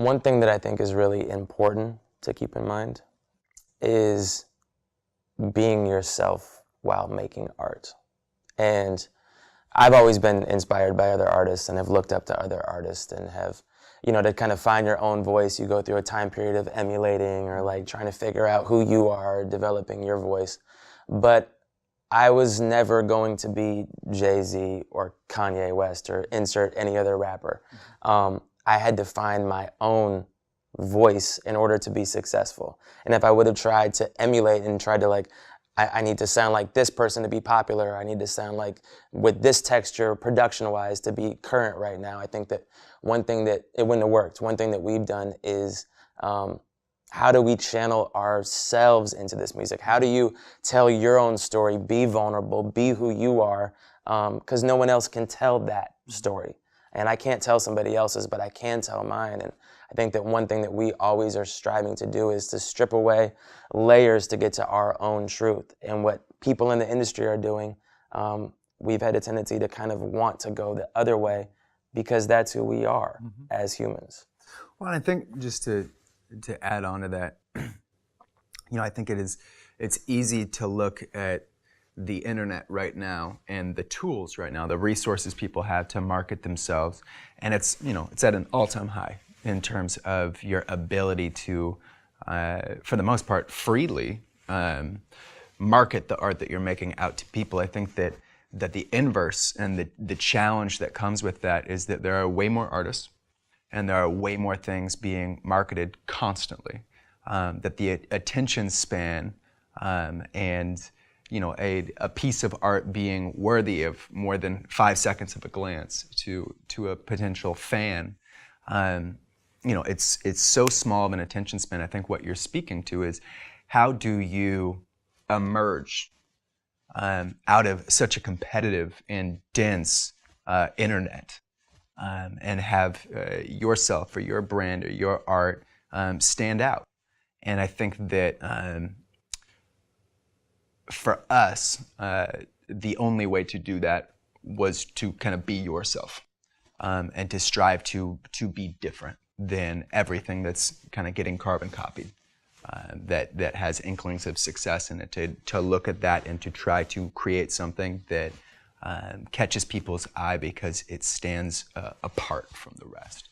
one thing that I think is really important to keep in mind is being yourself while making art. And I've always been inspired by other artists and have looked up to other artists and have, to kind of find your own voice, you go through a time period of emulating or like trying to figure out who you are, developing your voice. But I was never going to be Jay-Z or Kanye West or insert any other rapper. I had to find my own voice in order to be successful. And if I would have tried to emulate and tried to I need to sound like this person to be popular, I need to sound like with this texture production-wise to be current right now, I think that one thing that it wouldn't have worked. One thing that we've done is how do we channel ourselves into this music? How do you tell your own story, be vulnerable, be who you are, because no one else can tell that story. And I can't tell somebody else's, but I can tell mine. And I think that one thing that we always are striving to do is to strip away layers to get to our own truth. And what people in the industry are doing, we've had a tendency to kind of want to go the other way because that's who we are as humans. Well, I think just to add on to that, I think it's easy to look at the internet right now and the tools right now, the resources people have to market themselves, and it's at an all-time high in terms of your ability to, for the most part, freely market the art that you're making out to people. I think that the inverse and the challenge that comes with that is that there are way more artists and there are way more things being marketed constantly. That the attention span and a piece of art being worthy of more than 5 seconds of a glance to a potential fan, it's so small of an attention span. I think what you're speaking to is how do you emerge out of such a competitive and dense internet and have yourself or your brand or your art stand out. And I think that for us, the only way to do that was to kind of be yourself and to strive to be different than everything that's kind of getting carbon copied, that has inklings of success in it, to look at that and to try to create something that catches people's eye because it stands apart from the rest.